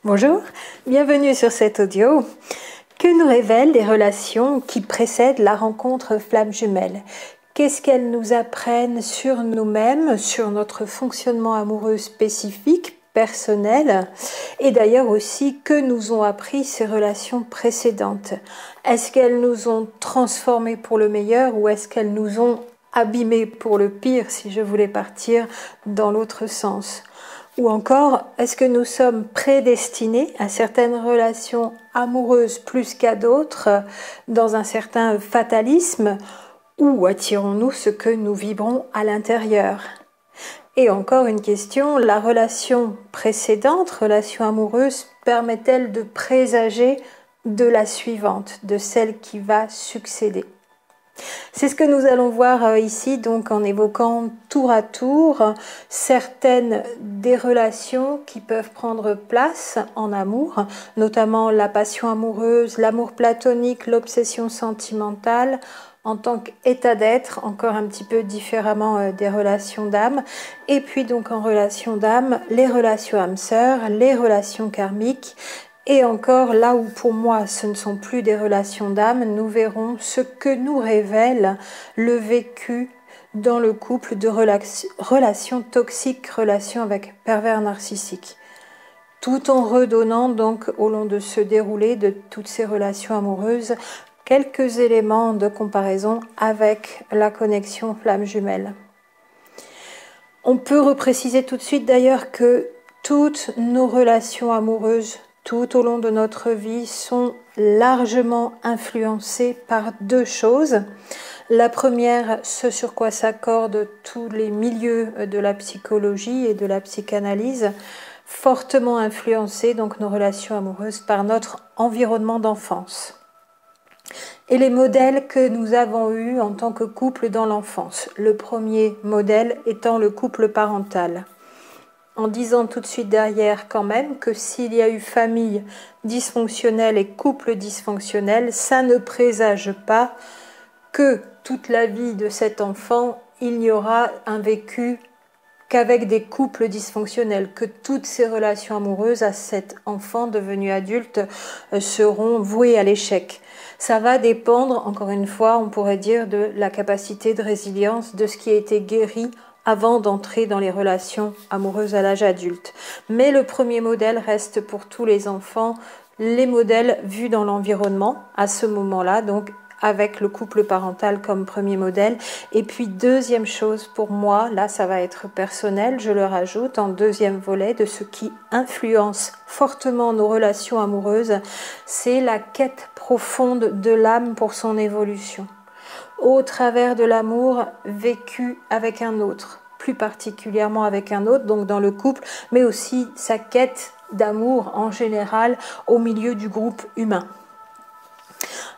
Bonjour, bienvenue sur cet audio. Que nous révèlent les relations qui précèdent la rencontre flamme jumelle? Qu'est-ce qu'elles nous apprennent sur nous-mêmes, sur notre fonctionnement amoureux spécifique, personnel, et d'ailleurs aussi que nous ont appris ces relations précédentes? Est-ce qu'elles nous ont transformés pour le meilleur ou est-ce qu'elles nous ont abîmés pour le pire, si je voulais partir dans l'autre sens? Ou encore, est-ce que nous sommes prédestinés à certaines relations amoureuses plus qu'à d'autres, dans un certain fatalisme, ou attirons-nous ce que nous vibrons à l'intérieur? Et encore une question, la relation précédente, relation amoureuse, permet-elle de présager de la suivante, de celle qui va succéder? C'est ce que nous allons voir ici, donc en évoquant tour à tour certaines des relations qui peuvent prendre place en amour, notamment la passion amoureuse, l'amour platonique, l'obsession sentimentale, en tant qu'état d'être, encore un petit peu différemment des relations d'âme, et puis donc en relation d'âme, les relations âmes-sœurs, les relations karmiques. Et encore, là où pour moi ce ne sont plus des relations d'âme, nous verrons ce que nous révèle le vécu dans le couple de relations toxiques, relations avec pervers narcissiques. Tout en redonnant donc au long de ce déroulé de toutes ces relations amoureuses quelques éléments de comparaison avec la connexion flamme jumelle. On peut repréciser tout de suite d'ailleurs que toutes nos relations amoureuses tout au long de notre vie sont largement influencées par deux choses. La première, ce sur quoi s'accordent tous les milieux de la psychologie et de la psychanalyse, fortement influencées donc nos relations amoureuses par notre environnement d'enfance. Et les modèles que nous avons eus en tant que couple dans l'enfance. Le premier modèle étant le couple parental. En disant tout de suite derrière quand même que s'il y a eu famille dysfonctionnelle et couple dysfonctionnel, ça ne présage pas que toute la vie de cet enfant, il n'y aura un vécu qu'avec des couples dysfonctionnels, que toutes ces relations amoureuses à cet enfant devenu adulte seront vouées à l'échec. Ça va dépendre, encore une fois, on pourrait dire, de la capacité de résilience, de ce qui a été guéri avant d'entrer dans les relations amoureuses à l'âge adulte. Mais le premier modèle reste pour tous les enfants les modèles vus dans l'environnement à ce moment-là, donc avec le couple parental comme premier modèle. Et puis deuxième chose pour moi, là ça va être personnel, je le rajoute en deuxième volet de ce qui influence fortement nos relations amoureuses, c'est la quête profonde de l'âme pour son évolution, au travers de l'amour vécu avec un autre, plus particulièrement avec un autre, donc dans le couple, mais aussi sa quête d'amour en général au milieu du groupe humain.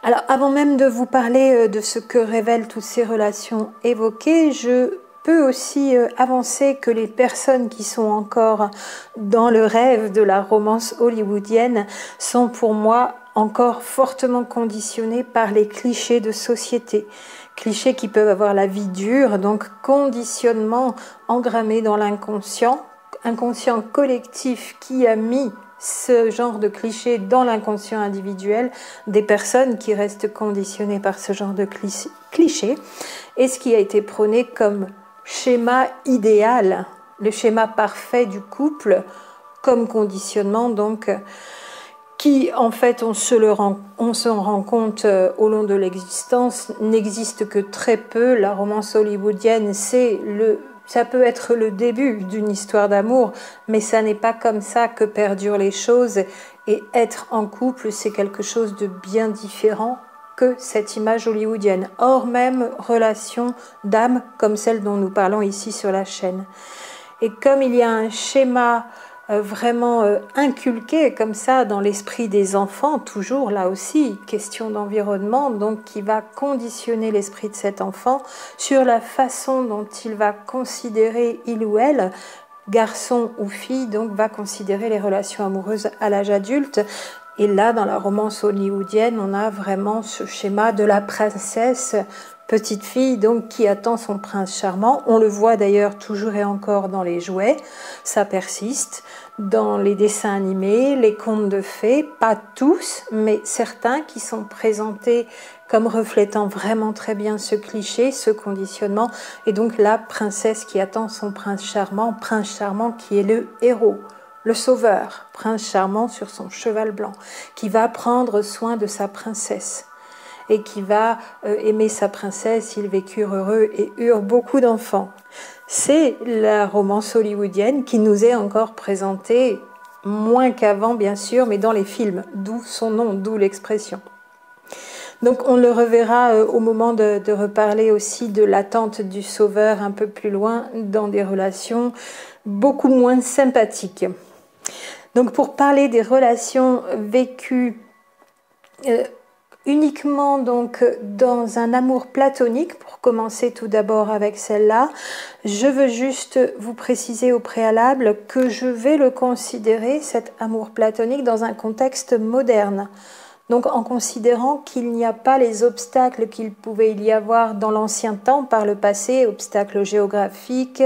Alors, avant même de vous parler de ce que révèlent toutes ces relations évoquées, je peux aussi avancer que les personnes qui sont encore dans le rêve de la romance hollywoodienne sont pour moi encore fortement conditionnées par les clichés de société. Clichés qui peuvent avoir la vie dure, donc conditionnement engrammé dans l'inconscient, inconscient collectif qui a mis ce genre de clichés dans l'inconscient individuel des personnes qui restent conditionnées par ce genre de clichés, et ce qui a été prôné comme schéma idéal, le schéma parfait du couple comme conditionnement, donc qui en fait on s'en rend compte au long de l'existence, n'existe que très peu. La romance hollywoodienne, ça peut être le début d'une histoire d'amour, mais ça n'est pas comme ça que perdurent les choses, et être en couple, c'est quelque chose de bien différent que cette image hollywoodienne, hors même relation d'âme comme celle dont nous parlons ici sur la chaîne. Et comme il y a un schéma vraiment inculqué comme ça dans l'esprit des enfants, toujours là aussi, question d'environnement, donc qui va conditionner l'esprit de cet enfant sur la façon dont il va considérer, il ou elle, garçon ou fille, donc va considérer les relations amoureuses à l'âge adulte. Et là, dans la romance hollywoodienne, on a vraiment ce schéma de la princesse petite fille donc qui attend son prince charmant. On le voit d'ailleurs toujours et encore dans les jouets, ça persiste, dans les dessins animés, les contes de fées, pas tous, mais certains qui sont présentés comme reflétant vraiment très bien ce cliché, ce conditionnement, et donc la princesse qui attend son prince charmant qui est le héros, le sauveur, prince charmant sur son cheval blanc, qui va prendre soin de sa princesse et qui va aimer sa princesse. Ils vécurent heureux et eurent beaucoup d'enfants. C'est la romance hollywoodienne qui nous est encore présentée, moins qu'avant bien sûr, mais dans les films, d'où son nom, d'où l'expression. Donc on le reverra au moment de reparler aussi de l'attente du sauveur un peu plus loin, dans des relations beaucoup moins sympathiques. Donc pour parler des relations vécues uniquement donc dans un amour platonique, pour commencer tout d'abord avec celle-là, je veux juste vous préciser au préalable que je vais le considérer, cet amour platonique, dans un contexte moderne. Donc en considérant qu'il n'y a pas les obstacles qu'il pouvait y avoir dans l'ancien temps par le passé, obstacles géographiques,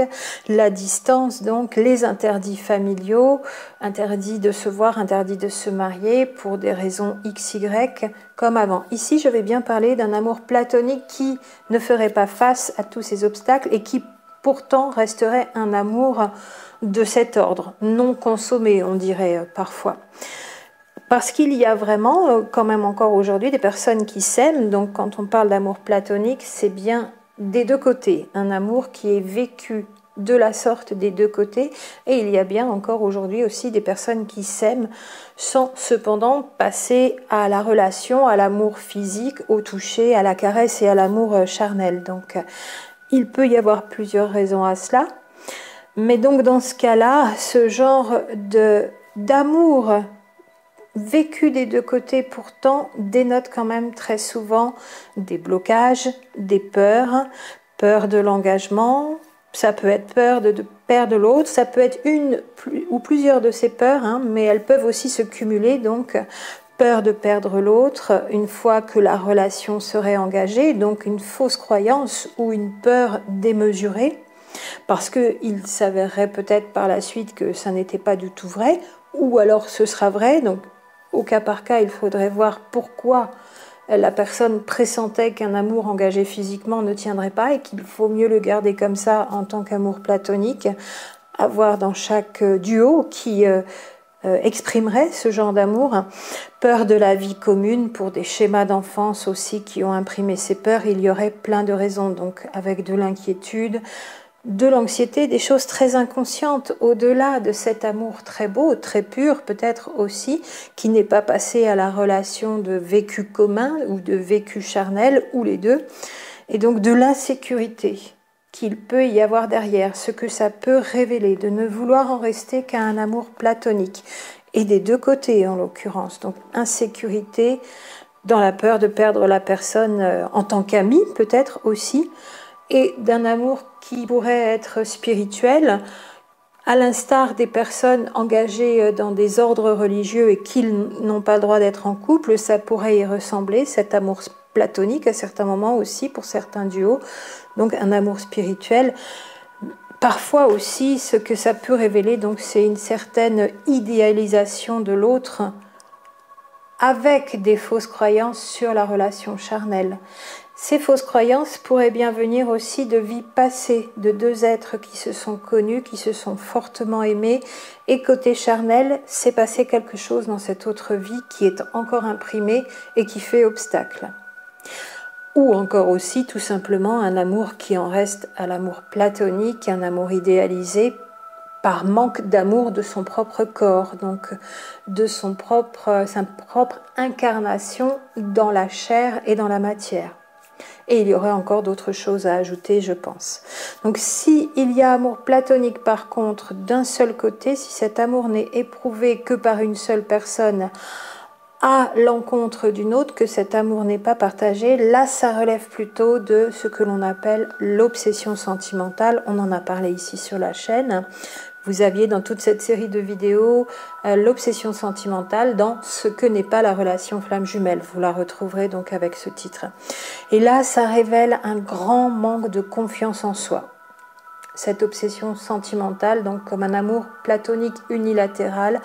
la distance, donc les interdits familiaux, interdits de se voir, interdits de se marier pour des raisons XY comme avant. Ici, je vais bien parler d'un amour platonique qui ne ferait pas face à tous ces obstacles et qui pourtant resterait un amour de cet ordre, non consommé, on dirait parfois. Parce qu'il y a vraiment, quand même encore aujourd'hui, des personnes qui s'aiment. Donc quand on parle d'amour platonique, c'est bien des deux côtés. Un amour qui est vécu de la sorte des deux côtés. Et il y a bien encore aujourd'hui aussi des personnes qui s'aiment sans cependant passer à la relation, à l'amour physique, au toucher, à la caresse et à l'amour charnel. Donc il peut y avoir plusieurs raisons à cela. Mais donc dans ce cas-là, ce genre d'amour vécu des deux côtés pourtant dénote quand même très souvent des blocages, des peurs, peur de l'engagement, ça peut être peur de perdre l'autre, ça peut être une ou plusieurs de ces peurs, mais elles peuvent aussi se cumuler, donc peur de perdre l'autre une fois que la relation serait engagée, donc une fausse croyance ou une peur démesurée, parce qu'il s'avérerait peut-être par la suite que ça n'était pas du tout vrai, ou alors ce sera vrai, donc au cas par cas, il faudrait voir pourquoi la personne pressentait qu'un amour engagé physiquement ne tiendrait pas et qu'il faut mieux le garder comme ça en tant qu'amour platonique, à voir dans chaque duo qui exprimerait ce genre d'amour. Peur de la vie commune, pour des schémas d'enfance aussi qui ont imprimé ces peurs, il y aurait plein de raisons, donc avec de l'inquiétude, de l'anxiété, des choses très inconscientes au-delà de cet amour très beau, très pur peut-être aussi, qui n'est pas passé à la relation de vécu commun ou de vécu charnel, ou les deux, et donc de l'insécurité qu'il peut y avoir derrière, ce que ça peut révéler, de ne vouloir en rester qu'à un amour platonique, et des deux côtés en l'occurrence, donc insécurité, dans la peur de perdre la personne en tant qu'ami peut-être aussi, et d'un amour qui pourrait être spirituel, à l'instar des personnes engagées dans des ordres religieux et qui n'ont pas le droit d'être en couple, ça pourrait y ressembler, cet amour platonique à certains moments aussi pour certains duos, donc un amour spirituel. Parfois aussi, ce que ça peut révéler, donc, c'est une certaine idéalisation de l'autre avec des fausses croyances sur la relation charnelle. Ces fausses croyances pourraient bien venir aussi de vies passées, de deux êtres qui se sont connus, qui se sont fortement aimés, et côté charnel, s'est passé quelque chose dans cette autre vie qui est encore imprimée et qui fait obstacle. Ou encore aussi, tout simplement, un amour qui en reste à l'amour platonique, un amour idéalisé, par manque d'amour de son propre corps, donc de sa propre incarnation dans la chair et dans la matière. Et il y aurait encore d'autres choses à ajouter, je pense. Donc s'il y a amour platonique par contre d'un seul côté, si cet amour n'est éprouvé que par une seule personne à l'encontre d'une autre, que cet amour n'est pas partagé, là ça relève plutôt de ce que l'on appelle l'obsession sentimentale. On en a parlé ici sur la chaîne, vous aviez dans toute cette série de vidéos l'obsession sentimentale dans ce que n'est pas la relation flamme jumelle. Vous la retrouverez donc avec ce titre. Et là, ça révèle un grand manque de confiance en soi. Cette obsession sentimentale, donc comme un amour platonique unilatéral,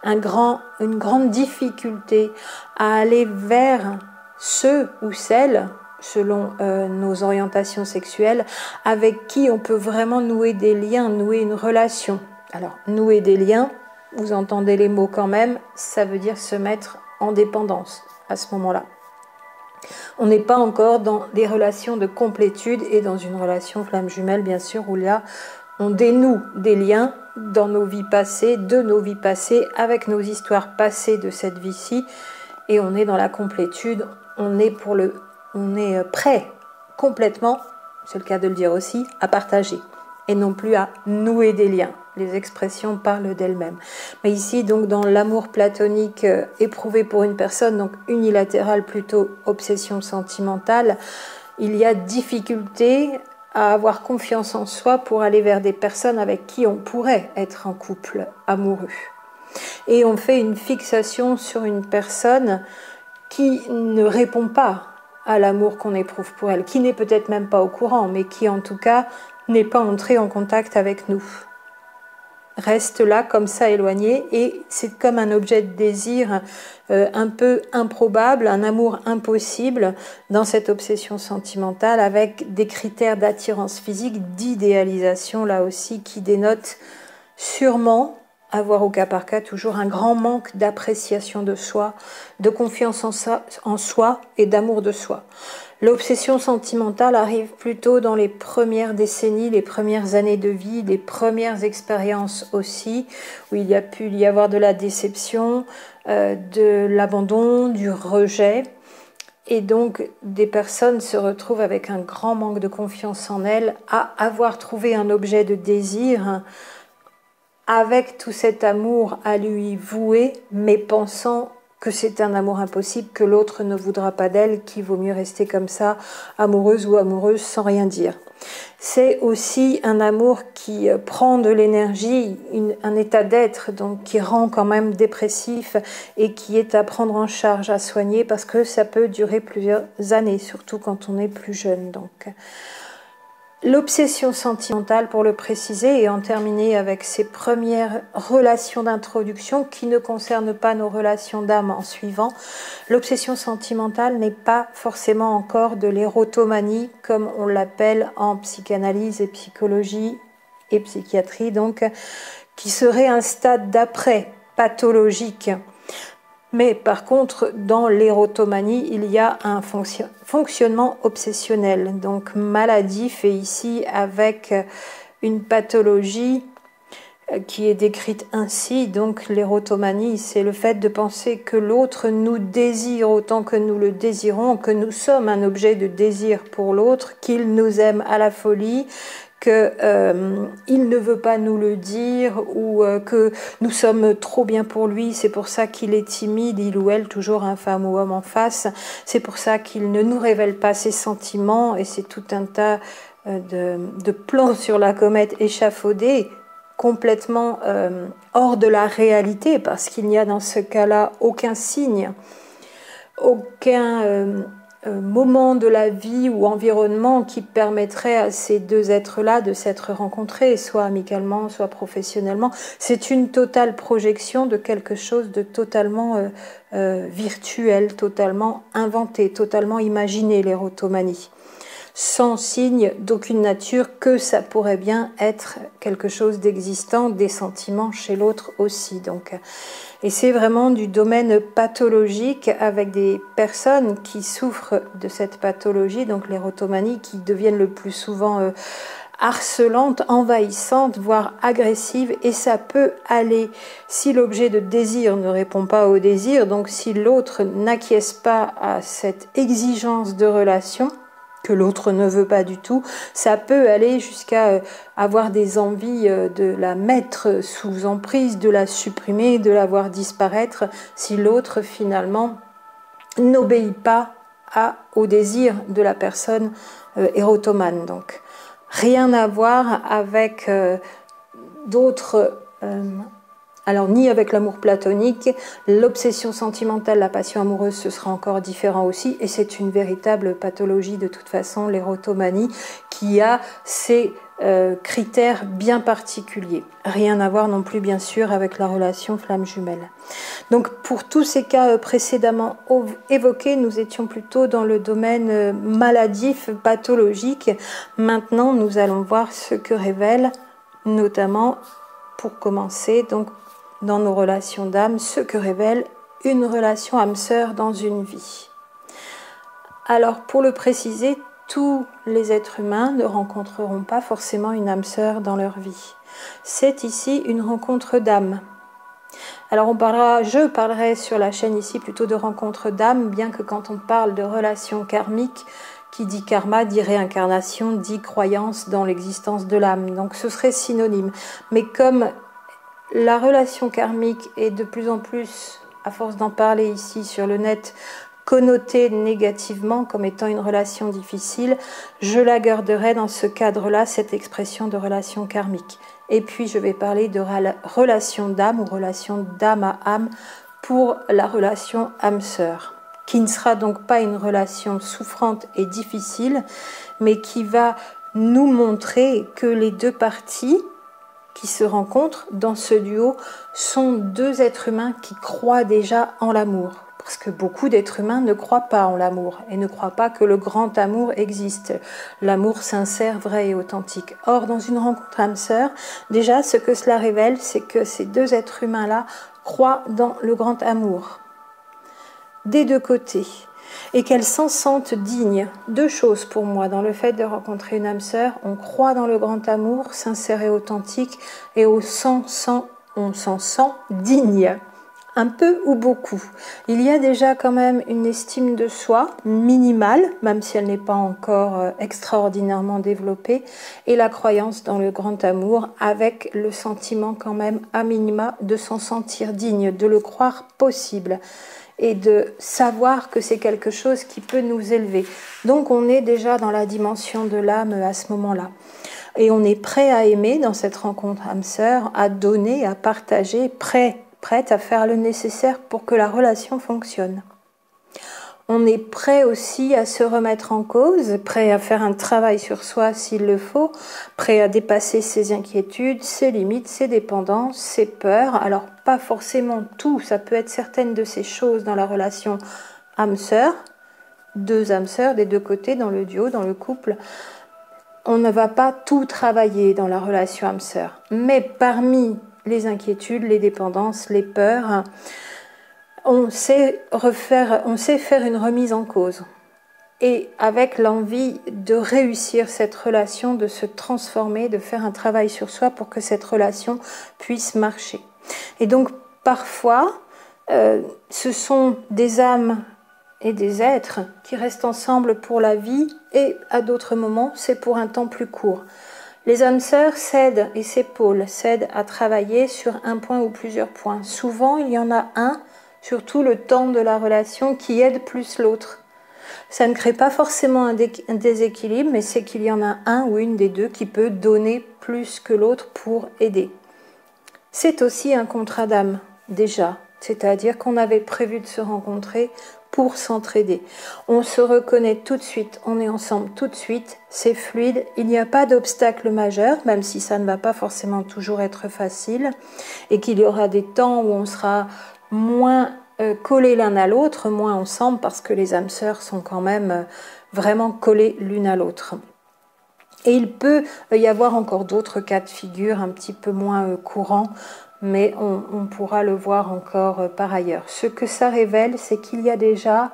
une grande difficulté à aller vers ceux ou celles, selon nos orientations sexuelles, avec qui on peut vraiment nouer des liens, nouer une relation. Alors, nouer des liens, vous entendez les mots quand même, ça veut dire se mettre en dépendance à ce moment-là. On n'est pas encore dans des relations de complétude et dans une relation flamme jumelle, bien sûr, où là, on dénoue des liens dans nos vies passées, de nos vies passées, avec nos histoires passées de cette vie-ci, et on est dans la complétude, on est prêt complètement, c'est le cas de le dire aussi, à partager, et non plus à nouer des liens. Les expressions parlent d'elles-mêmes. Mais ici, donc, dans l'amour platonique éprouvé pour une personne, donc unilatéral plutôt obsession sentimentale, il y a difficulté à avoir confiance en soi pour aller vers des personnes avec qui on pourrait être en couple amoureux. Et on fait une fixation sur une personne qui ne répond pas à l'amour qu'on éprouve pour elle, qui n'est peut-être même pas au courant, mais qui en tout cas n'est pas entrée en contact avec nous. Reste là comme ça éloigné et c'est comme un objet de désir un peu improbable, un amour impossible dans cette obsession sentimentale avec des critères d'attirance physique, d'idéalisation là aussi qui dénotent sûrement, à voir au cas par cas, toujours un grand manque d'appréciation de soi, de confiance en soi et d'amour de soi. L'obsession sentimentale arrive plutôt dans les premières décennies, les premières années de vie, les premières expériences aussi, où il y a pu y avoir de la déception, de l'abandon, du rejet. Et donc, des personnes se retrouvent avec un grand manque de confiance en elles, à avoir trouvé un objet de désir, avec tout cet amour à lui vouer, mais pensant que c'est un amour impossible, que l'autre ne voudra pas d'elle, qu'il vaut mieux rester comme ça, amoureuse ou amoureuse, sans rien dire. C'est aussi un amour qui prend de l'énergie, un état d'être, donc qui rend quand même dépressif et qui est à prendre en charge, à soigner, parce que ça peut durer plusieurs années, surtout quand on est plus jeune. Donc, l'obsession sentimentale, pour le préciser, et en terminer avec ces premières relations d'introduction qui ne concernent pas nos relations d'âme en suivant, l'obsession sentimentale n'est pas forcément encore de l'érotomanie, comme on l'appelle en psychanalyse et psychologie et psychiatrie, donc, qui serait un stade d'après pathologique. Mais par contre, dans l'érotomanie, il y a un fonctionnement obsessionnel, donc maladif, et ici avec une pathologie qui est décrite ainsi. Donc l'érotomanie, c'est le fait de penser que l'autre nous désire autant que nous le désirons, que nous sommes un objet de désir pour l'autre, qu'il nous aime à la folie, qu'il ne veut pas nous le dire ou que nous sommes trop bien pour lui, c'est pour ça qu'il est timide, il ou elle, toujours un femme ou homme en face, c'est pour ça qu'il ne nous révèle pas ses sentiments et c'est tout un tas de plans sur la comète échafaudés, complètement hors de la réalité parce qu'il n'y a dans ce cas-là aucun signe, aucun moment de la vie ou environnement qui permettrait à ces deux êtres-là de s'être rencontrés, soit amicalement, soit professionnellement. C'est une totale projection de quelque chose de totalement virtuel, totalement inventé, totalement imaginé, l'érotomanie. Sans signe d'aucune nature que ça pourrait bien être quelque chose d'existant, des sentiments chez l'autre aussi. Donc, et c'est vraiment du domaine pathologique avec des personnes qui souffrent de cette pathologie, donc l'érotomanie, qui deviennent le plus souvent harcelantes, envahissantes, voire agressives, et ça peut aller, si l'objet de désir ne répond pas au désir, donc si l'autre n'acquiesce pas à cette exigence de relation, que l'autre ne veut pas du tout, ça peut aller jusqu'à avoir des envies de la mettre sous emprise, de la supprimer, de la voir disparaître, si l'autre finalement n'obéit pas au désir de la personne érotomane. Donc, rien à voir avec d'autres... alors, ni avec l'amour platonique, l'obsession sentimentale, la passion amoureuse, ce sera encore différent aussi. Et c'est une véritable pathologie de toute façon, l'érotomanie, qui a ses critères bien particuliers. Rien à voir non plus, bien sûr, avec la relation flamme jumelle. Donc, pour tous ces cas précédemment évoqués, nous étions plutôt dans le domaine maladif, pathologique. Maintenant, nous allons voir ce que révèle, notamment, pour commencer, donc, dans nos relations d'âme, ce que révèle une relation âme-sœur dans une vie. Alors, pour le préciser, tous les êtres humains ne rencontreront pas forcément une âme-sœur dans leur vie. C'est ici une rencontre d'âme. Alors, je parlerai sur la chaîne ici plutôt de rencontre d'âme, bien que quand on parle de relation karmique, qui dit karma, dit réincarnation, dit croyance dans l'existence de l'âme. Donc, ce serait synonyme. Mais comme la relation karmique est de plus en plus, à force d'en parler ici sur le net, connotée négativement comme étant une relation difficile, je la garderai dans ce cadre-là, cette expression de relation karmique. Et puis je vais parler de relation d'âme ou relation d'âme à âme pour la relation âme-sœur, qui ne sera donc pas une relation souffrante et difficile, mais qui va nous montrer que les deux parties qui se rencontrent dans ce duo sont deux êtres humains qui croient déjà en l'amour. Parce que beaucoup d'êtres humains ne croient pas en l'amour et ne croient pas que le grand amour existe, l'amour sincère, vrai et authentique. Or, dans une rencontre âme-sœur, déjà, ce que cela révèle, c'est que ces deux êtres humains-là croient dans le grand amour, des deux côtés, et qu'elles s'en sentent dignes. Deux choses pour moi dans le fait de rencontrer une âme sœur: on croit dans le grand amour, sincère et authentique, et on s'en sent digne, un peu ou beaucoup. Il y a déjà quand même une estime de soi minimale, même si elle n'est pas encore extraordinairement développée, et la croyance dans le grand amour, avec le sentiment quand même à minima de s'en sentir digne, de le croire possible, et de savoir que c'est quelque chose qui peut nous élever. Donc on est déjà dans la dimension de l'âme à ce moment-là. Et on est prêt à aimer dans cette rencontre âme-sœur, à donner, à partager, prête à faire le nécessaire pour que la relation fonctionne. On est prêt aussi à se remettre en cause, prêt à faire un travail sur soi s'il le faut, prêt à dépasser ses inquiétudes, ses limites, ses dépendances, ses peurs. Alors pas forcément tout, ça peut être certaines de ces choses dans la relation âme-sœur, deux âmes sœurs des deux côtés, dans le duo, dans le couple. On ne va pas tout travailler dans la relation âme-sœur. Mais parmi les inquiétudes, les dépendances, les peurs, on sait faire une remise en cause. Et avec l'envie de réussir cette relation, de se transformer, de faire un travail sur soi pour que cette relation puisse marcher. Et donc parfois, ce sont des âmes et des êtres qui restent ensemble pour la vie, et à d'autres moments, c'est pour un temps plus court. Les âmes sœurs s'aident et s'épaulent, s'aident à travailler sur un point ou plusieurs points. Souvent, il y en a un, surtout le temps de la relation, qui aide plus l'autre. Ça ne crée pas forcément un déséquilibre, mais c'est qu'il y en a un ou une des deux qui peut donner plus que l'autre pour aider. C'est aussi un contrat d'âme, déjà. C'est-à-dire qu'on avait prévu de se rencontrer pour s'entraider. On se reconnaît tout de suite, on est ensemble tout de suite, c'est fluide, il n'y a pas d'obstacle majeur, même si ça ne va pas forcément toujours être facile, et qu'il y aura des temps où on sera moins collés l'un à l'autre, moins ensemble, parce que les âmes sœurs sont quand même vraiment collées l'une à l'autre. Et il peut y avoir encore d'autres cas de figure un petit peu moins courants, mais on pourra le voir encore par ailleurs. Ce que ça révèle, c'est qu'il y a déjà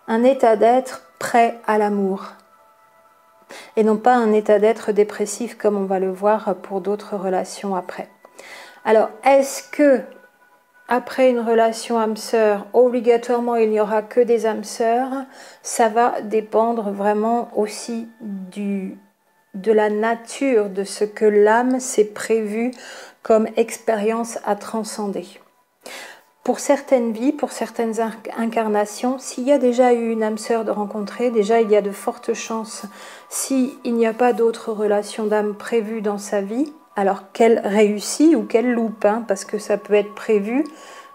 un état d'être prêt à l'amour, et non pas un état d'être dépressif comme on va le voir pour d'autres relations après. Alors, est-ce que après une relation âme-sœur, obligatoirement il n'y aura que des âmes-sœurs? Ça va dépendre vraiment aussi de la nature de ce que l'âme s'est prévu comme expérience à transcender. Pour certaines vies, pour certaines incarnations, s'il y a déjà eu une âme sœur de rencontrer, déjà il y a de fortes chances, s'il n'y a pas d'autres relations d'âme prévues dans sa vie, Alors qu'elle réussit ou qu'elle loupe, hein, parce que ça peut être prévu,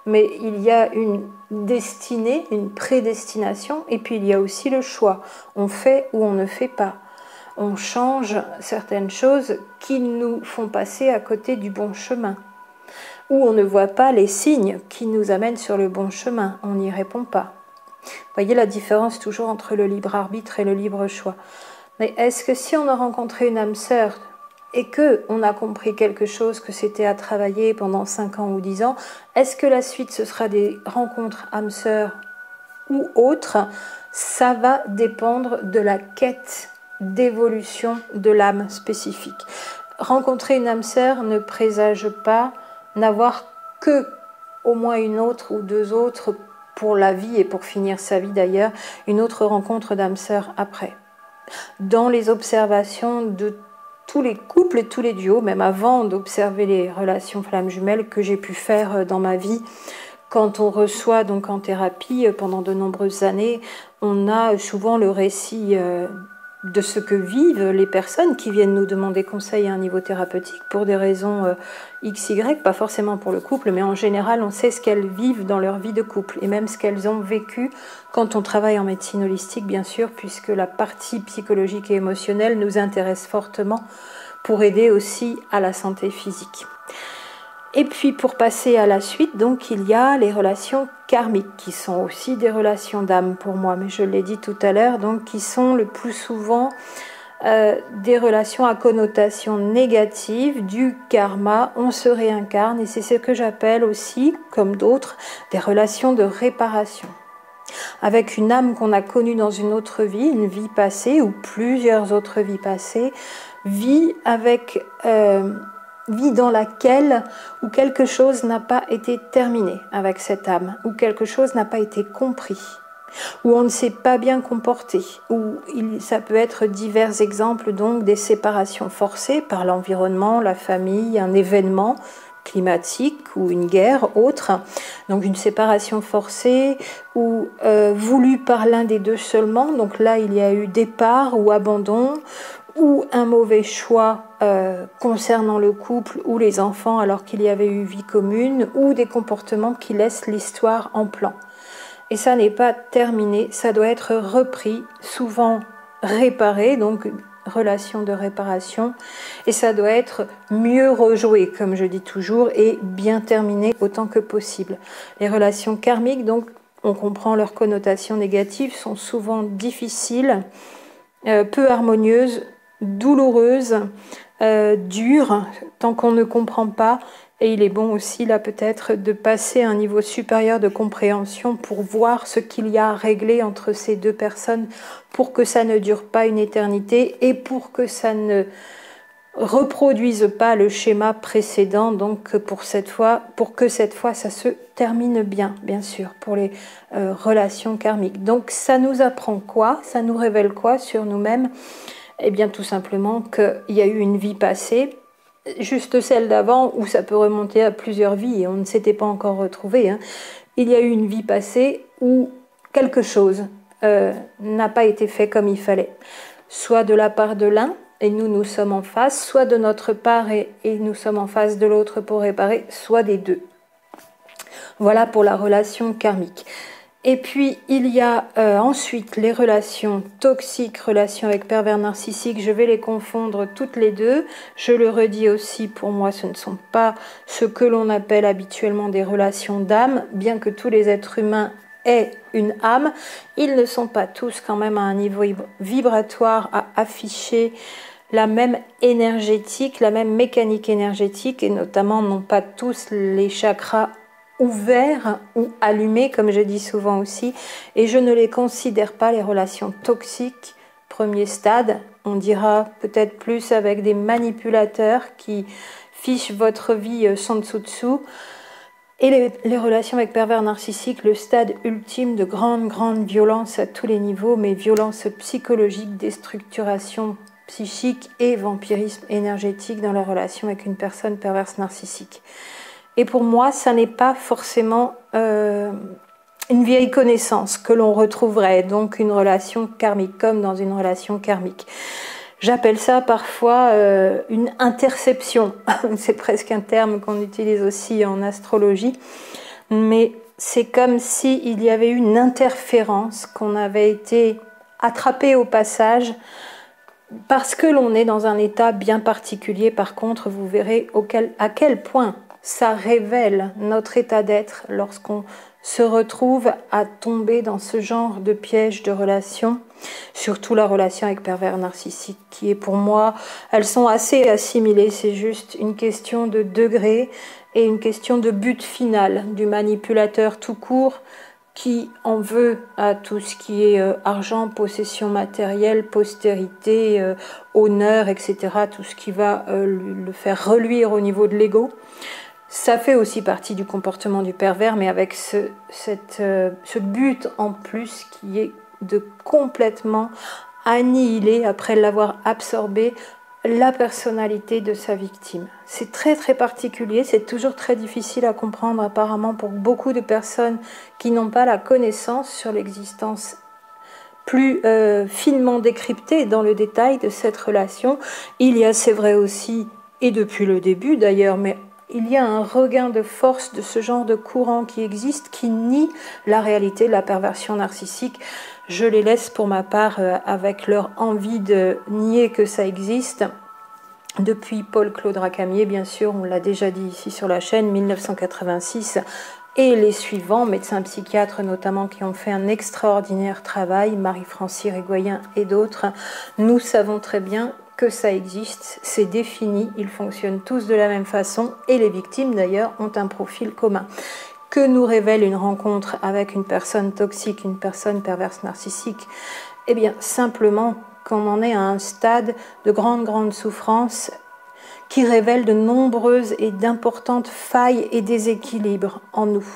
mais il y a une destinée, une prédestination, et puis il y a aussi le choix. On fait ou on ne fait pas. On change certaines choses qui nous font passer à côté du bon chemin. Ou on ne voit pas les signes qui nous amènent sur le bon chemin, on n'y répond pas. Voyez la différence toujours entre le libre arbitre et le libre choix. Mais est-ce que si on a rencontré une âme sœur et qu'on a compris quelque chose, que c'était à travailler pendant 5 ans ou 10 ans, est-ce que la suite ce sera des rencontres âme sœur ou autres? Ça va dépendre de la quête d'évolution de l'âme spécifique. Rencontrer une âme sœur ne présage pas n'avoir que au moins une autre ou 2 autres pour la vie et pour finir sa vie d'ailleurs, une autre rencontre d'âme sœur après. Dans les observations de tous les couples et tous les duos, même avant d'observer les relations flammes jumelles que j'ai pu faire dans ma vie, quand on reçoit donc en thérapie pendant de nombreuses années, on a souvent le récit de ce que vivent les personnes qui viennent nous demander conseil à un niveau thérapeutique pour des raisons XY, pas forcément pour le couple, mais en général on sait ce qu'elles vivent dans leur vie de couple et même ce qu'elles ont vécu quand on travaille en médecine holistique, bien sûr, puisque la partie psychologique et émotionnelle nous intéresse fortement pour aider aussi à la santé physique. Et puis pour passer à la suite, donc il y a les relations karmiques qui sont aussi des relations d'âme pour moi, mais je l'ai dit tout à l'heure, donc qui sont le plus souvent des relations à connotation négative, du karma, on se réincarne et c'est ce que j'appelle aussi, comme d'autres, des relations de réparation. Avec une âme qu'on a connue dans une autre vie, une vie passée ou plusieurs autres vies passées, vie dans laquelle où quelque chose n'a pas été terminé avec cette âme, où quelque chose n'a pas été compris, où on ne s'est pas bien comporté, où ça peut être divers exemples donc des séparations forcées par l'environnement, la famille, un événement climatique ou une guerre autre, donc une séparation forcée ou voulue par l'un des deux seulement, donc là il y a eu départ ou abandon, ou un mauvais choix concernant le couple ou les enfants alors qu'il y avait eu vie commune, ou des comportements qui laissent l'histoire en plan. Et ça n'est pas terminé, ça doit être repris, souvent réparé, donc relation de réparation, et ça doit être mieux rejoué, comme je dis toujours, et bien terminé autant que possible. Les relations karmiques, donc, on comprend leurs connotations négatives, sont souvent difficiles, peu harmonieuses, douloureuse, dure, tant qu'on ne comprend pas. Et il est bon aussi, là, peut-être, de passer à un niveau supérieur de compréhension pour voir ce qu'il y a à régler entre ces deux personnes pour que ça ne dure pas une éternité et pour que ça ne reproduise pas le schéma précédent, donc pour que cette fois ça se termine bien, bien sûr, pour les relations karmiques. Donc ça nous apprend quoi? Ça nous révèle quoi sur nous-mêmes? Eh bien tout simplement qu'il y a eu une vie passée, juste celle d'avant, où ça peut remonter à plusieurs vies et on ne s'était pas encore retrouvé. Hein. Il y a eu une vie passée où quelque chose n'a pas été fait comme il fallait, soit de la part de l'un, et nous sommes en face, soit de notre part et nous sommes en face de l'autre pour réparer, soit des deux. Voilà pour la relation karmique. Et puis, il y a ensuite les relations toxiques, relations avec pervers narcissiques. Je vais les confondre toutes les deux. Je le redis aussi, pour moi, ce ne sont pas ce que l'on appelle habituellement des relations d'âme, bien que tous les êtres humains aient une âme. Ils ne sont pas tous quand même à un niveau vibratoire à afficher la même énergétique, la même mécanique énergétique, et notamment n'ont pas tous les chakras ouverts ou allumés, comme je dis souvent aussi, et je ne les considère pas les relations toxiques. Premier stade, on dira peut-être plus avec des manipulateurs qui fichent votre vie sans dessous-dessous. Et les relations avec pervers narcissiques, le stade ultime de grande violence à tous les niveaux, mais violence psychologique, déstructuration psychique et vampirisme énergétique dans leur relation avec une personne perverse narcissique. Et pour moi, ça n'est pas forcément une vieille connaissance que l'on retrouverait, donc une relation karmique, comme dans une relation karmique. J'appelle ça parfois une interception. C'est presque un terme qu'on utilise aussi en astrologie. Mais c'est comme s'il y avait eu une interférence, qu'on avait été attrapé au passage, parce que l'on est dans un état bien particulier. Par contre, vous verrez à quel point ça révèle notre état d'être lorsqu'on se retrouve à tomber dans ce genre de piège de relation, surtout la relation avec pervers narcissique, qui est pour moi, elles sont assez assimilées, c'est juste une question de degré et une question de but final du manipulateur tout court, qui en veut à tout ce qui est argent, possession matérielle, postérité, honneur, etc., tout ce qui va le faire reluire au niveau de l'ego. Ça fait aussi partie du comportement du pervers, mais avec ce but en plus qui est de complètement annihiler, après l'avoir absorbé, la personnalité de sa victime. C'est très très particulier, c'est toujours très difficile à comprendre apparemment pour beaucoup de personnes qui n'ont pas la connaissance sur l'existence plus finement décryptée dans le détail de cette relation. Il y a, c'est vrai aussi, et depuis le début d'ailleurs, mais il y a un regain de force de ce genre de courant qui existe, qui nie la réalité de la perversion narcissique. Je les laisse pour ma part avec leur envie de nier que ça existe. Depuis Paul-Claude Racamier, bien sûr, on l'a déjà dit ici sur la chaîne, 1986, et les suivants, médecins psychiatres notamment, qui ont fait un extraordinaire travail, Marie-Francie Régoyen et d'autres, nous savons très bien que ça existe, c'est défini, ils fonctionnent tous de la même façon, et les victimes d'ailleurs ont un profil commun. Que nous révèle une rencontre avec une personne toxique, une personne perverse narcissique? Eh bien, simplement qu'on en est à un stade de grande souffrance qui révèle de nombreuses et d'importantes failles et déséquilibres en nous.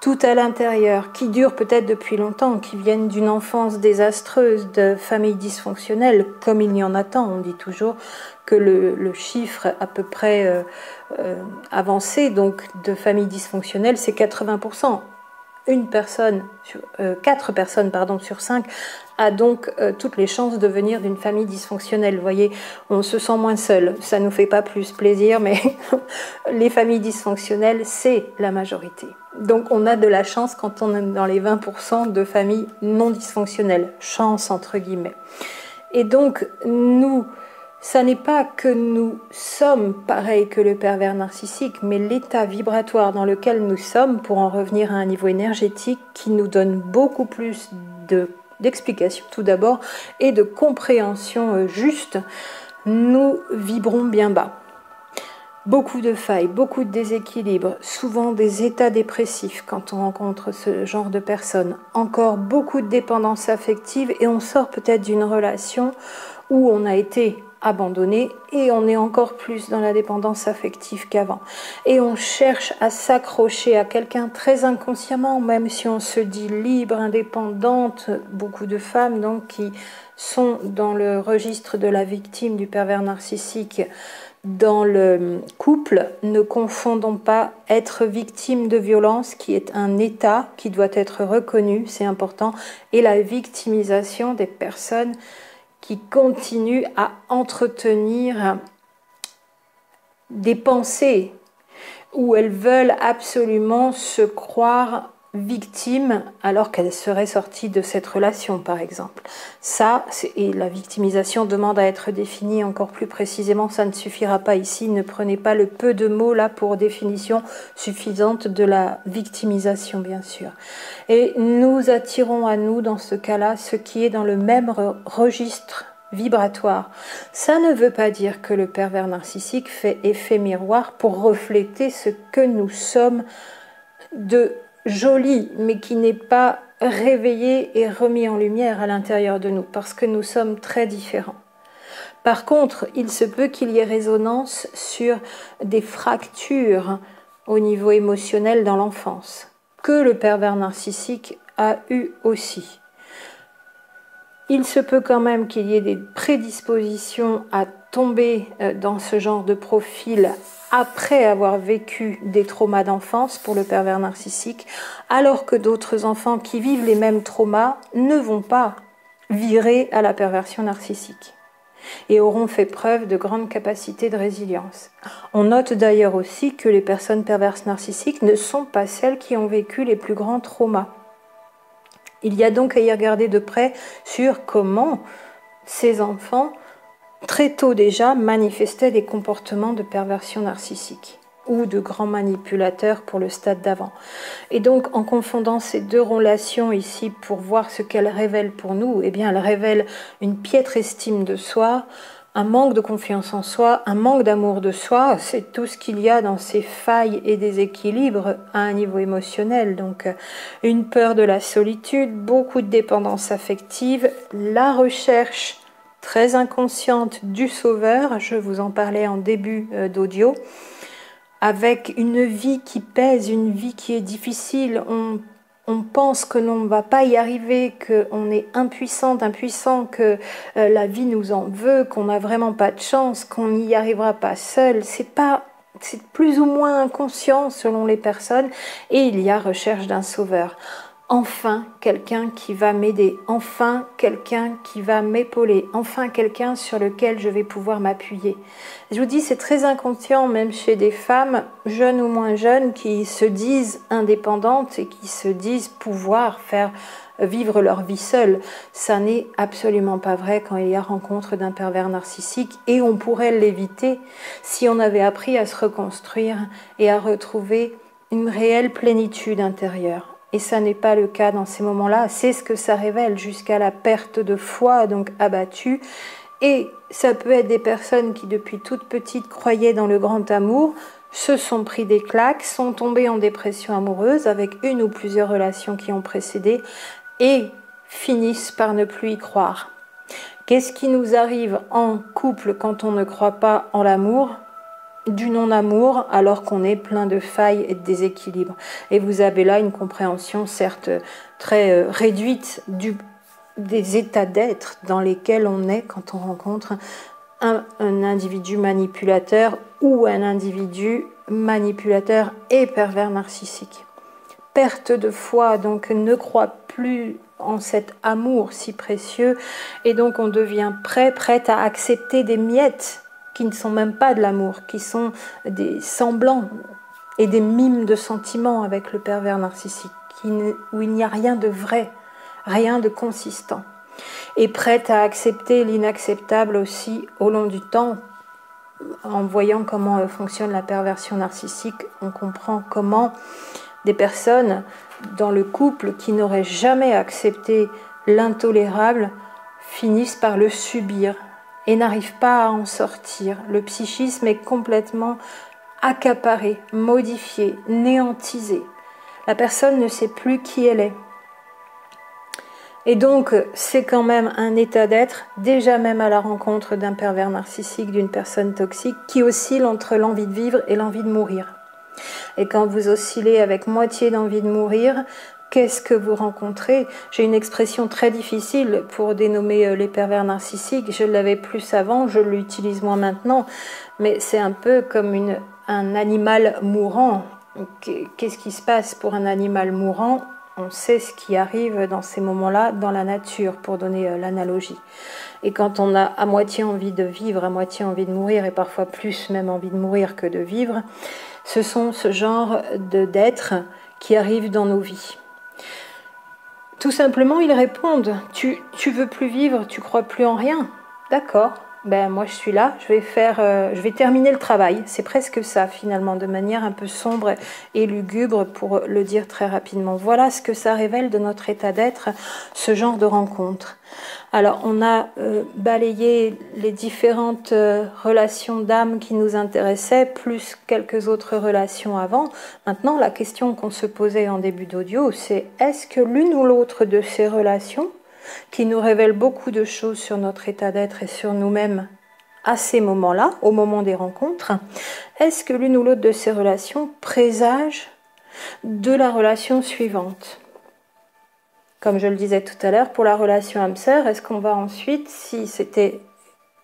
Tout à l'intérieur, qui durent peut-être depuis longtemps, qui viennent d'une enfance désastreuse, de familles dysfonctionnelles, comme il y en a tant. On dit toujours que le chiffre à peu près avancé donc de familles dysfonctionnelles, c'est 80%. Quatre personnes sur 5 a donc toutes les chances de venir d'une famille dysfonctionnelle. Vous voyez, on se sent moins seul. Ça nous fait pas plus plaisir, mais les familles dysfonctionnelles, c'est la majorité. Donc on a de la chance quand on est dans les 20% de familles non dysfonctionnelles. Chance entre guillemets. Et donc nous, ça n'est pas que nous sommes pareils que le pervers narcissique, mais l'état vibratoire dans lequel nous sommes, pour en revenir à un niveau énergétique qui nous donne beaucoup plus d'explications tout d'abord et de compréhension juste, nous vibrons bien bas. Beaucoup de failles, beaucoup de déséquilibres, souvent des états dépressifs quand on rencontre ce genre de personnes, encore beaucoup de dépendance affective et on sort peut-être d'une relation où on a été abandonné et on est encore plus dans la dépendance affective qu'avant. Et on cherche à s'accrocher à quelqu'un très inconsciemment, même si on se dit libre, indépendante, beaucoup de femmes donc qui sont dans le registre de la victime du pervers narcissique. Dans le couple, ne confondons pas être victime de violence, qui est un état qui doit être reconnu, c'est important, et la victimisation des personnes qui continuent à entretenir des pensées où elles veulent absolument se croire victimes alors qu'elles seraient sorties de cette relation, par exemple. Ça, et la victimisation demande à être définie encore plus précisément, ça ne suffira pas ici, ne prenez pas le peu de mots là pour définition suffisante de la victimisation, bien sûr. Et nous attirons à nous, dans ce cas-là, ce qui est dans le même registre vibratoire. Ça ne veut pas dire que le pervers narcissique fait effet miroir pour refléter ce que nous sommes de joli, mais qui n'est pas réveillé et remis en lumière à l'intérieur de nous, parce que nous sommes très différents. Par contre, il se peut qu'il y ait résonance sur des fractures au niveau émotionnel dans l'enfance, que le pervers narcissique a eu aussi. Il se peut quand même qu'il y ait des prédispositions à tomber dans ce genre de profil après avoir vécu des traumas d'enfance pour le pervers narcissique, alors que d'autres enfants qui vivent les mêmes traumas ne vont pas virer à la perversion narcissique. et auront fait preuve de grande capacité de résilience. On note d'ailleurs aussi que les personnes perverses narcissiques ne sont pas celles qui ont vécu les plus grands traumas. Il y a donc à y regarder de près sur comment ces enfants, très tôt déjà, manifestaient des comportements de perversion narcissique ou de grands manipulateurs pour le stade d'avant. Et donc, en confondant ces deux relations ici pour voir ce qu'elles révèlent pour nous, eh bien, elles révèlent une piètre estime de soi, un manque de confiance en soi, un manque d'amour de soi. C'est tout ce qu'il y a dans ces failles et déséquilibres à un niveau émotionnel. Donc, une peur de la solitude, beaucoup de dépendance affective, la recherche très inconsciente du sauveur, je vous en parlais en début d'audio, avec une vie qui pèse, une vie qui est difficile, on pense que l'on ne va pas y arriver, qu'on est impuissant, que la vie nous en veut, qu'on n'a vraiment pas de chance, qu'on n'y arrivera pas seul. C'est plus ou moins inconscient selon les personnes, et il y a recherche d'un sauveur. Enfin, quelqu'un qui va m'aider, enfin, quelqu'un qui va m'épauler, enfin, quelqu'un sur lequel je vais pouvoir m'appuyer. Je vous dis, c'est très inconscient, même chez des femmes, jeunes ou moins jeunes, qui se disent indépendantes et qui se disent pouvoir faire vivre leur vie seule. Ça n'est absolument pas vrai quand il y a rencontre d'un pervers narcissique, et on pourrait l'éviter si on avait appris à se reconstruire et à retrouver une réelle plénitude intérieure. Et ça n'est pas le cas dans ces moments-là. C'est ce que ça révèle, jusqu'à la perte de foi, donc abattue. Et ça peut être des personnes qui, depuis toute petite, croyaient dans le grand amour, se sont pris des claques, sont tombées en dépression amoureuse avec une ou plusieurs relations qui ont précédé et finissent par ne plus y croire. Qu'est-ce qui nous arrive en couple quand on ne croit pas en l'amour ? Du non-amour, alors qu'on est plein de failles et de déséquilibres. Et vous avez là une compréhension certes très réduite des états d'être dans lesquels on est quand on rencontre un individu manipulateur ou un individu manipulateur et pervers narcissique. Perte de foi, donc ne croit plus en cet amour si précieux, et donc on devient prête à accepter des miettes qui ne sont même pas de l'amour, qui sont des semblants et des mimes de sentiments avec le pervers narcissique, où il n'y a rien de vrai, rien de consistant. Et prête à accepter l'inacceptable aussi au long du temps. En voyant comment fonctionne la perversion narcissique, on comprend comment des personnes dans le couple qui n'auraient jamais accepté l'intolérable finissent par le subir et n'arrive pas à en sortir. Le psychisme est complètement accaparé, modifié, néantisé. La personne ne sait plus qui elle est. Et donc, c'est quand même un état d'être, déjà même à la rencontre d'un pervers narcissique, d'une personne toxique, qui oscille entre l'envie de vivre et l'envie de mourir. Et quand vous oscillez avec moitié d'envie de mourir, qu'est-ce que vous rencontrez ? J'ai une expression très difficile pour dénommer les pervers narcissiques. Je l'avais plus avant, je l'utilise moins maintenant. Mais c'est un peu comme un animal mourant. Qu'est-ce qui se passe pour un animal mourant ? On sait ce qui arrive dans ces moments-là dans la nature, pour donner l'analogie. Et quand on a à moitié envie de vivre, à moitié envie de mourir, et parfois plus même envie de mourir que de vivre, ce sont ce genre d'êtres qui arrivent dans nos vies. Tout simplement, ils répondent, tu veux plus vivre, tu crois plus en rien. D'accord, ben moi je suis là, je vais terminer le travail. C'est presque ça finalement, de manière un peu sombre et lugubre pour le dire très rapidement. Voilà ce que ça révèle de notre état d'être, ce genre de rencontre. Alors on a balayé les différentes relations d'âme qui nous intéressaient, plus quelques autres relations avant. Maintenant, la question qu'on se posait en début d'audio, c'est est-ce que l'une ou l'autre de ces relations, qui nous révèlent beaucoup de choses sur notre état d'être et sur nous-mêmes à ces moments-là, au moment des rencontres, est-ce que l'une ou l'autre de ces relations présage de la relation suivante ? Comme je le disais tout à l'heure, pour la relation âme-sœur, est-ce qu'on va ensuite, si c'était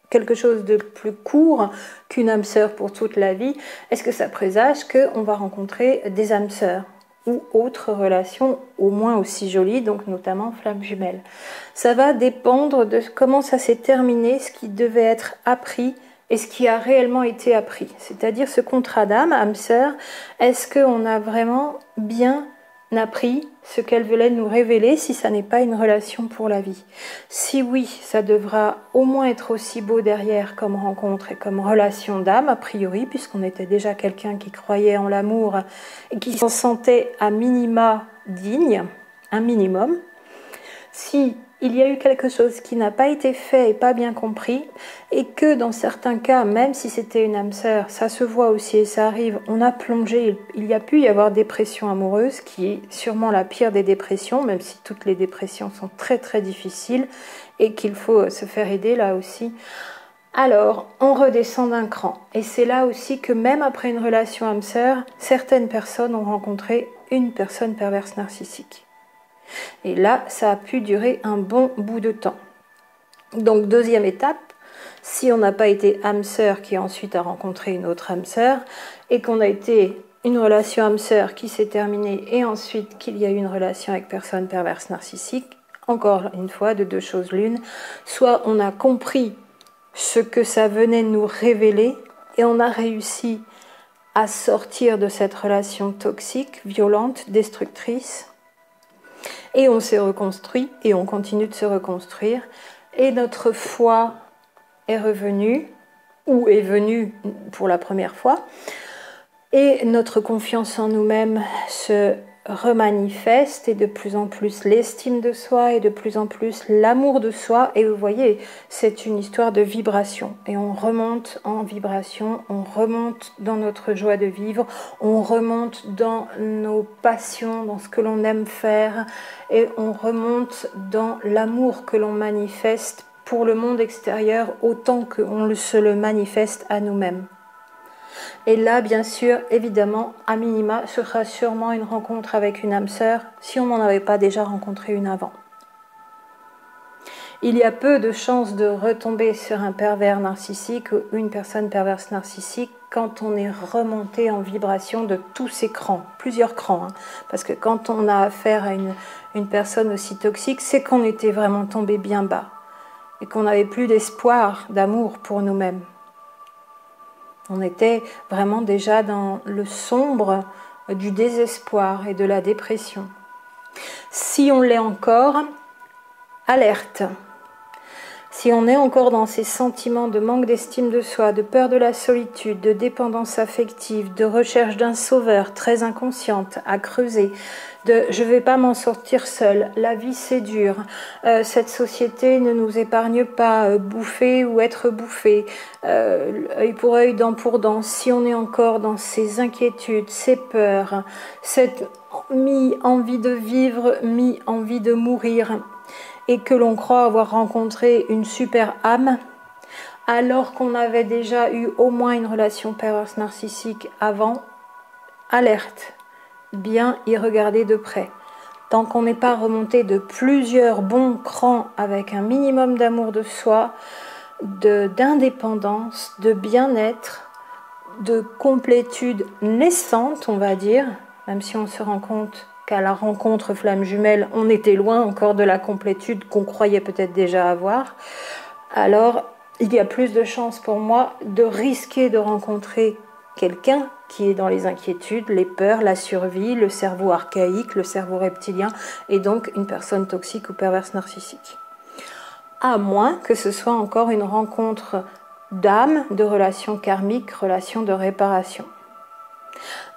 quelque chose de plus court qu'une âme-sœur pour toute la vie, est-ce que ça présage qu'on va rencontrer des âmes-sœurs ? ou autre relation au moins aussi jolie, donc notamment flamme jumelle. Ça va dépendre de comment ça s'est terminé, ce qui devait être appris et ce qui a réellement été appris. C'est-à-dire ce contrat d'âme, âme sœur, est-ce qu'on a vraiment bien appris ce qu'elle voulait nous révéler si ça n'est pas une relation pour la vie? Si oui, ça devra au moins être aussi beau derrière comme rencontre et comme relation d'âme, a priori, puisqu'on était déjà quelqu'un qui croyait en l'amour et qui s'en sentait à minima digne, un minimum. Si il y a eu quelque chose qui n'a pas été fait et pas bien compris, et que dans certains cas, même si c'était une âme sœur, ça se voit aussi et ça arrive, on a plongé, il y a pu y avoir dépression amoureuse, qui est sûrement la pire des dépressions, même si toutes les dépressions sont très très difficiles, et qu'il faut se faire aider là aussi. Alors, on redescend d'un cran. Et c'est là aussi que même après une relation âme sœur, certaines personnes ont rencontré une personne perverse narcissique. Et là, ça a pu durer un bon bout de temps. Donc, deuxième étape, si on n'a pas été âme sœur qui ensuite a rencontré une autre âme sœur, et qu'on a été une relation âme sœur qui s'est terminée, et ensuite qu'il y a eu une relation avec personne perverse narcissique, encore une fois, de deux choses l'une, soit on a compris ce que ça venait nous révéler, et on a réussi à sortir de cette relation toxique, violente, destructrice, et on s'est reconstruit, et on continue de se reconstruire, et notre foi est revenue, ou est venue pour la première fois, et notre confiance en nous-mêmes se remanifeste, et de plus en plus l'estime de soi, et de plus en plus l'amour de soi, et vous voyez, c'est une histoire de vibration, et on remonte en vibration, on remonte dans notre joie de vivre, on remonte dans nos passions, dans ce que l'on aime faire, et on remonte dans l'amour que l'on manifeste pour le monde extérieur autant qu'on se le manifeste à nous-mêmes. Et là, bien sûr, évidemment, à minima, ce sera sûrement une rencontre avec une âme sœur si on n'en avait pas déjà rencontré une avant. Il y a peu de chances de retomber sur un pervers narcissique ou une personne perverse narcissique quand on est remonté en vibration de tous ces crans, plusieurs crans. Parce que quand on a affaire à une personne aussi toxique, c'est qu'on était vraiment tombé bien bas et qu'on n'avait plus d'espoir, d'amour pour nous-mêmes. On était vraiment déjà dans le sombre du désespoir et de la dépression. Si on l'est encore, alerte. Si on est encore dans ces sentiments de manque d'estime de soi, de peur de la solitude, de dépendance affective, de recherche d'un sauveur très inconsciente à creuser, de je ne vais pas m'en sortir seule, la vie c'est dur, cette société ne nous épargne pas, bouffer ou être bouffé, œil pour œil, dent pour dent, si on est encore dans ces inquiétudes, ces peurs, cette mi-envie de vivre, mi-envie de mourir, et que l'on croit avoir rencontré une super âme, alors qu'on avait déjà eu au moins une relation perverse narcissique avant, alerte, bien y regarder de près. Tant qu'on n'est pas remonté de plusieurs bons crans avec un minimum d'amour de soi, d'indépendance, de bien-être, de complétude naissante, on va dire, même si on se rend compte qu'à la rencontre flamme jumelle, on était loin encore de la complétude qu'on croyait peut-être déjà avoir, alors il y a plus de chances pour moi de risquer de rencontrer quelqu'un qui est dans les inquiétudes, les peurs, la survie, le cerveau archaïque, le cerveau reptilien, et donc une personne toxique ou perverse narcissique. À moins que ce soit encore une rencontre d'âme, de relations karmiques, relations de réparation.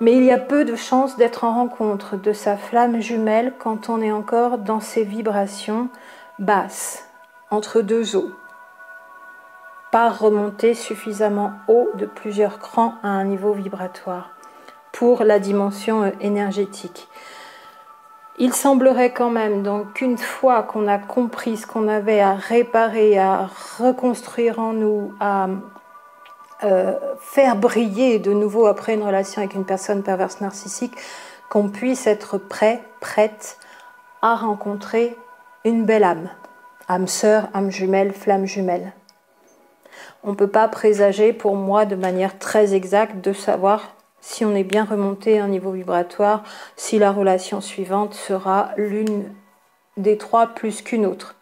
Mais il y a peu de chances d'être en rencontre de sa flamme jumelle quand on est encore dans ces vibrations basses, entre deux eaux, pas remonter suffisamment haut de plusieurs crans à un niveau vibratoire pour la dimension énergétique. Il semblerait quand même donc qu'une fois qu'on a compris ce qu'on avait à réparer, à reconstruire en nous, à faire briller de nouveau après une relation avec une personne perverse narcissique, qu'on puisse être prêt, prête à rencontrer une belle âme sœur, âme jumelle, flamme jumelle. On ne peut pas présager pour moi de manière très exacte de savoir si on est bien remonté à un niveau vibratoire, si la relation suivante sera l'une des trois plus qu'une autre.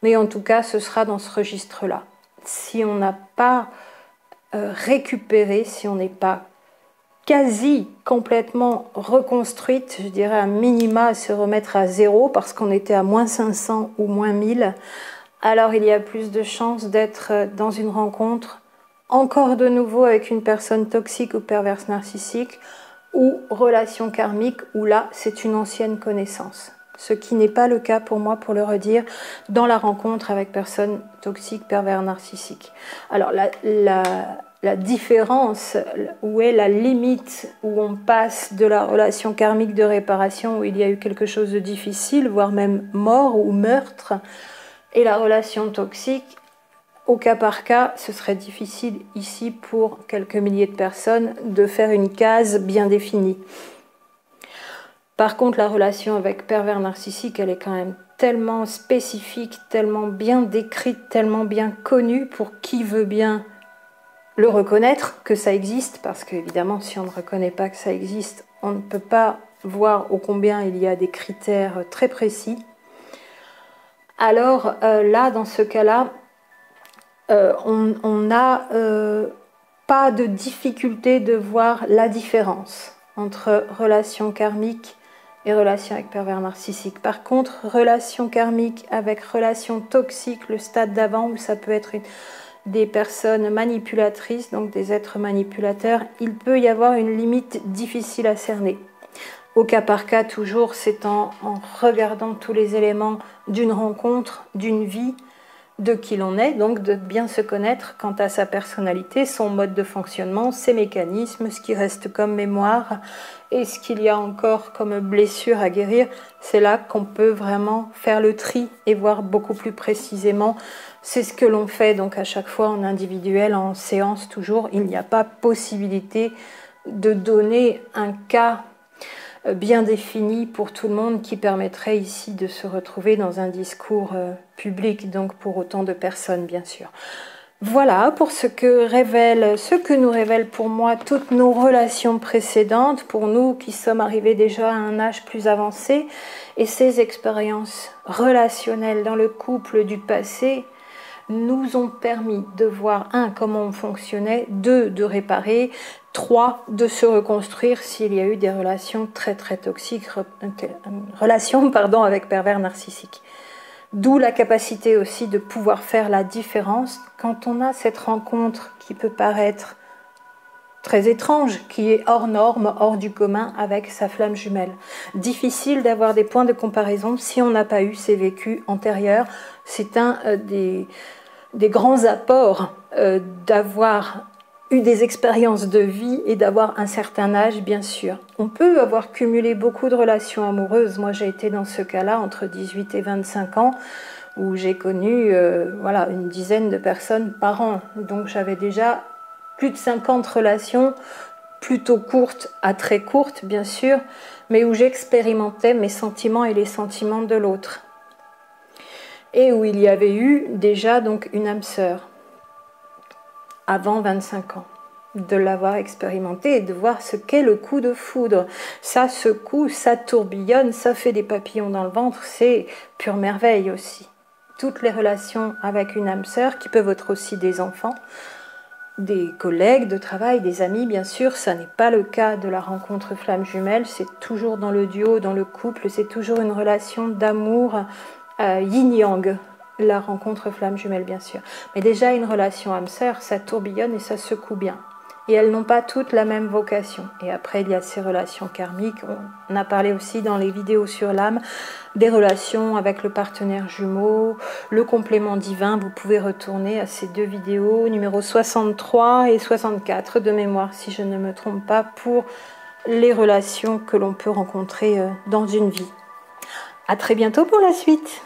Mais en tout cas, ce sera dans ce registre-là. Si on n'a pas récupéré, si on n'est pas quasi complètement reconstruite, je dirais un minima à se remettre à zéro parce qu'on était à moins 500 ou moins 1000, alors il y a plus de chances d'être dans une rencontre encore de nouveau avec une personne toxique ou perverse narcissique ou relation karmique où là c'est une ancienne connaissance. Ce qui n'est pas le cas pour moi, pour le redire, dans la rencontre avec personnes toxiques, pervers, narcissiques. Alors la différence, où est la limite où on passe de la relation karmique de réparation où il y a eu quelque chose de difficile, voire même mort ou meurtre, et la relation toxique, au cas par cas, ce serait difficile ici pour quelques milliers de personnes de faire une case bien définie. Par contre, la relation avec pervers narcissique, elle est quand même tellement spécifique, tellement bien décrite, tellement bien connue pour qui veut bien le reconnaître que ça existe, parce qu'évidemment, si on ne reconnaît pas que ça existe, on ne peut pas voir ô combien il y a des critères très précis. Alors là, dans ce cas-là, on n'a pas de difficulté de voir la différence entre relation karmique et relation avec pervers narcissique. Par contre, relation karmique avec relation toxique, le stade d'avant où ça peut être des personnes manipulatrices, donc des êtres manipulateurs, il peut y avoir une limite difficile à cerner. Au cas par cas, toujours, c'est en regardant tous les éléments d'une rencontre, d'une vie, de qui l'on est, donc de bien se connaître quant à sa personnalité, son mode de fonctionnement, ses mécanismes, ce qui reste comme mémoire et ce qu'il y a encore comme blessure à guérir. C'est là qu'on peut vraiment faire le tri et voir beaucoup plus précisément. C'est ce que l'on fait donc à chaque fois en individuel, en séance toujours. Il n'y a pas possibilité de donner un cas bien défini pour tout le monde qui permettrait ici de se retrouver dans un discours public, donc pour autant de personnes bien sûr. Voilà pour ce que nous révèlent pour moi toutes nos relations précédentes, pour nous qui sommes arrivés déjà à un âge plus avancé, et ces expériences relationnelles dans le couple du passé nous ont permis de voir, 1, comment on fonctionnait, 2, de réparer, 3, de se reconstruire s'il y a eu des relations très très toxiques, avec pervers narcissiques. D'où la capacité aussi de pouvoir faire la différence quand on a cette rencontre qui peut paraître très étrange, qui est hors norme, hors du commun avec sa flamme jumelle. Difficile d'avoir des points de comparaison si on n'a pas eu ces vécus antérieurs. C'est un des grands apports d'avoir eu des expériences de vie et d'avoir un certain âge, bien sûr. On peut avoir cumulé beaucoup de relations amoureuses. Moi, j'ai été dans ce cas-là entre 18 et 25 ans, où j'ai connu une dizaine de personnes par an. Donc, j'avais déjà plus de 50 relations, plutôt courtes à très courtes, bien sûr, mais où j'expérimentais mes sentiments et les sentiments de l'autre. Et où il y avait eu déjà donc une âme sœur avant 25 ans, de l'avoir expérimenté et de voir ce qu'est le coup de foudre. Ça secoue, ça tourbillonne, ça fait des papillons dans le ventre, c'est pure merveille aussi. Toutes les relations avec une âme sœur, qui peuvent être aussi des enfants, des collègues de travail, des amis, bien sûr, ça n'est pas le cas de la rencontre flamme jumelle, c'est toujours dans le duo, dans le couple, c'est toujours une relation d'amour yin-yang, la rencontre flamme jumelle bien sûr. Mais déjà une relation âme-sœur, ça tourbillonne et ça secoue bien. Et elles n'ont pas toutes la même vocation. Et après il y a ces relations karmiques, on a parlé aussi dans les vidéos sur l'âme, des relations avec le partenaire jumeau, le complément divin, vous pouvez retourner à ces 2 vidéos, numéro 63 et 64 de mémoire si je ne me trompe pas, pour les relations que l'on peut rencontrer dans une vie. À très bientôt pour la suite.